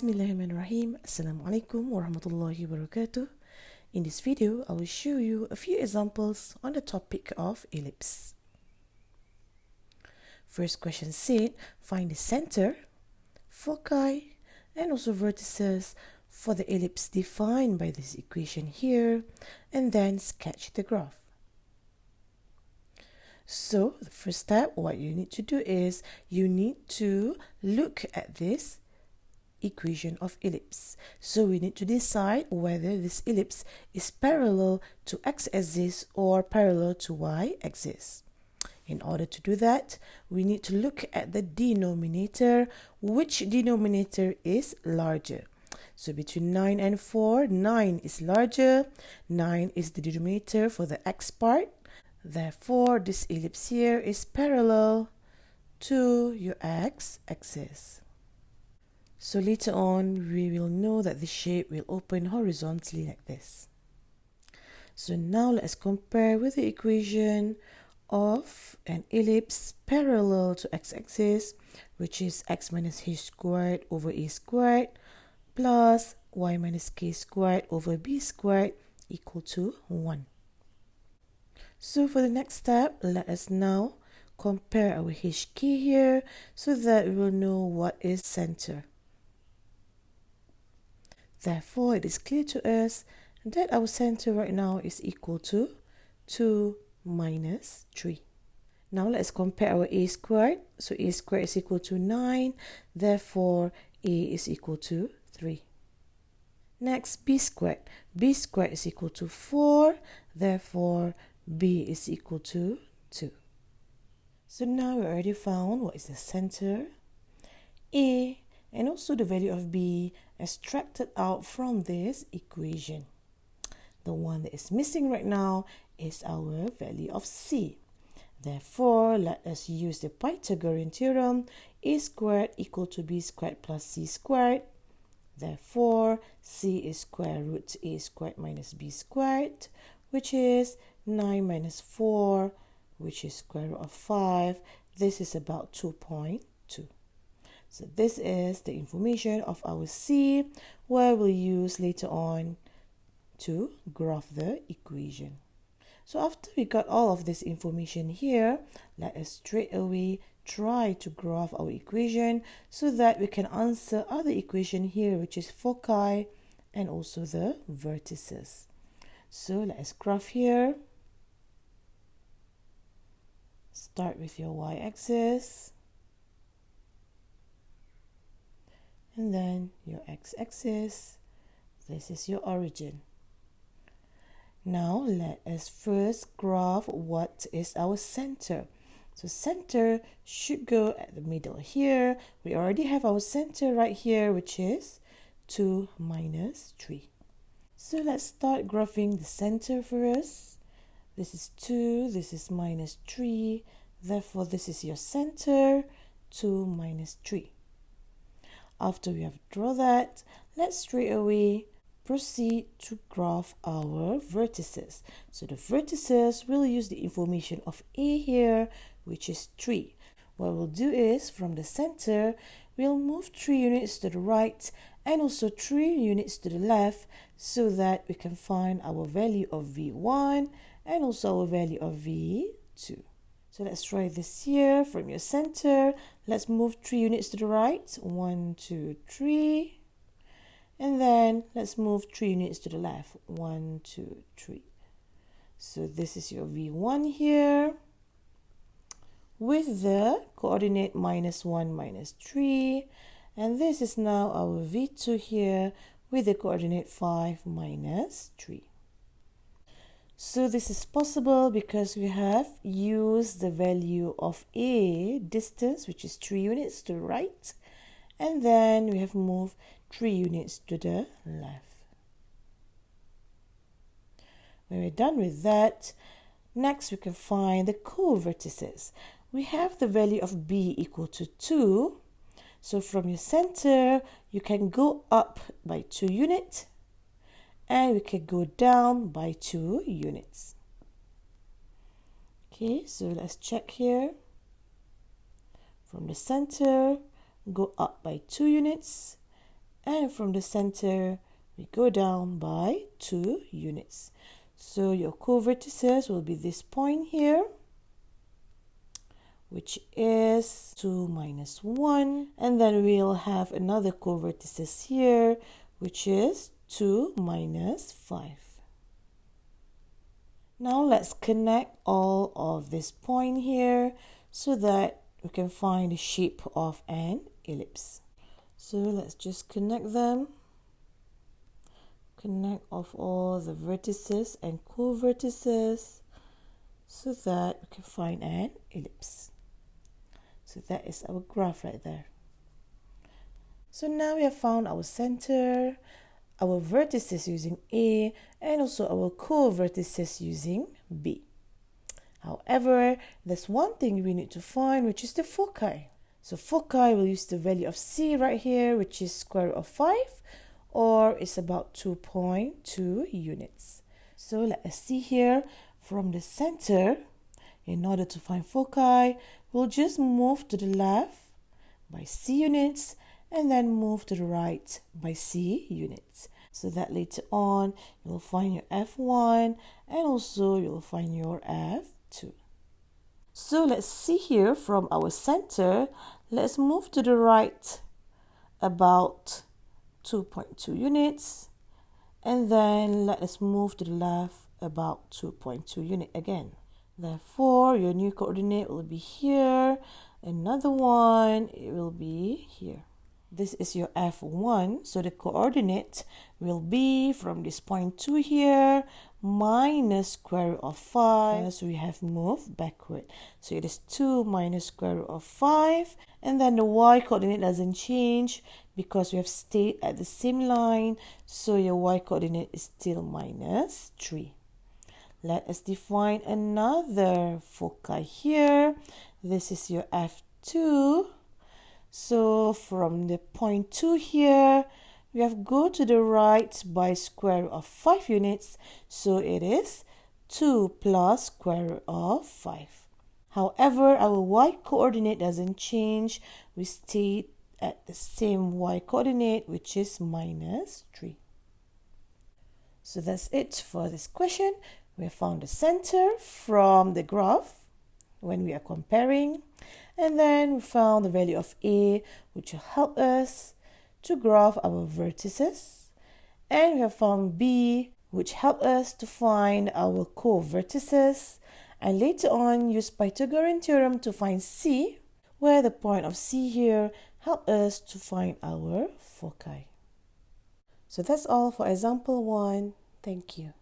Bismillahirrahmanirrahim. Assalamu alaikum warahmatullahi wabarakatuh. In this video, I will show you a few examples on the topic of ellipse. First question said, find the center, foci, and also vertices for the ellipse defined by this equation here, and then sketch the graph. So the first step, what you need to do is you need to look at this equation of ellipse. So we need to decide whether this ellipse is parallel to x-axis or parallel to y-axis. In order to do that, we need to look at the denominator. Which denominator is larger? So between 9 and 4, 9 is larger. 9 is the denominator for the x part. Therefore, this ellipse here is parallel to your x-axis. So later on, we will know that the shape will open horizontally like this. So now let's compare with the equation of an ellipse parallel to x-axis, which is x minus h squared over a squared plus y minus k squared over b squared equal to 1. So for the next step, let us now compare our hk here so that we will know what is center. Therefore, it is clear to us that our center right now is equal to 2 minus 3. Now let's compare our a squared. So a squared is equal to 9. Therefore, a is equal to 3. Next, b squared. B squared is equal to 4. Therefore, b is equal to 2. So now we already found what is the center, a, and also the value of b extracted out from this equation. The one that is missing right now is our value of c. Therefore, let us use the Pythagorean Theorem, a squared equal to b squared plus c squared. Therefore, c is square root a squared minus b squared, which is 9 minus 4, which is square root of 5. This is about 2.2. So this is the information of our c, where we'll use later on to graph the equation. So after we got all of this information here, let us straight away try to graph our equation so that we can answer other equation here, which is foci and also the vertices. So let's graph here. Start with your y-axis. And then your x-axis. This is your origin. Now let us first graph what is our center. So center should go at the middle here. We already have our center right here, which is 2 minus 3. So let's start graphing the center for us. This is 2, this is minus 3. Therefore, this is your center, 2 minus 3. After we have drawn that, let's straight away proceed to graph our vertices. So the vertices will use the information of a here, which is 3. What we'll do is, from the center, we'll move 3 units to the right and also 3 units to the left so that we can find our value of v1 and also our value of v2. So let's try this here. From your center, let's move 3 units to the right. 1, 2, 3. And then let's move 3 units to the left. 1, 2, 3. So this is your v1 here with the coordinate minus 1, minus 3. And this is now our v2 here with the coordinate 5, minus 3. So this is possible because we have used the value of a distance, which is 3 units to the right, and then we have moved 3 units to the left. When we're done with that, next we can find the co-vertices. We have the value of b equal to 2. So from your center, you can go up by 2 units. And we can go down by 2 units. Okay, so let's check here. From the center, go up by 2 units And from the center, we go down by 2 units. So your co-vertices will be this point here, which is 2 minus 1. And then we'll have another co-vertices here, which is 2 minus 5. Now let's connect all of this point here so that we can find the shape of an ellipse. So let's just connect them. Connect off all the vertices and co-vertices so that we can find an ellipse. So that is our graph right there. So now we have found our center, our vertices using A, and also our co-vertices using B. However, there's one thing we need to find, which is the foci. So foci, will use the value of C right here, which is square root of 5, or it's about 2.2 units. So let us see here, from the center, in order to find foci, we'll just move to the left by C units, and then move to the right by C units. So that later on, you'll find your F1, and also you'll find your F2. So let's see here from our center, let's move to the right about 2.2 units, and then let us move to the left about 2.2 units again. Therefore, your new coordinate will be here, another one, it will be here. This is your F1, so the coordinate will be from this point 2 here, minus square root of 5, as we have moved backward. So it is 2 minus square root of 5, and then the y coordinate doesn't change because we have stayed at the same line, so your y coordinate is still minus 3. Let us define another foci here. This is your F2. So from the point 2 here, we have go to the right by square root of 5 units. So it is 2 plus square root of 5. However, our y coordinate doesn't change. We stay at the same y coordinate, which is minus 3. So that's it for this question. We have found the center from the graph when we are comparing. And then we found the value of A, which will help us to graph our vertices. And we have found B, which help us to find our co-vertices. And later on, use Pythagorean Theorem to find C, where the point of C here help us to find our foci. So that's all for example 1. Thank you.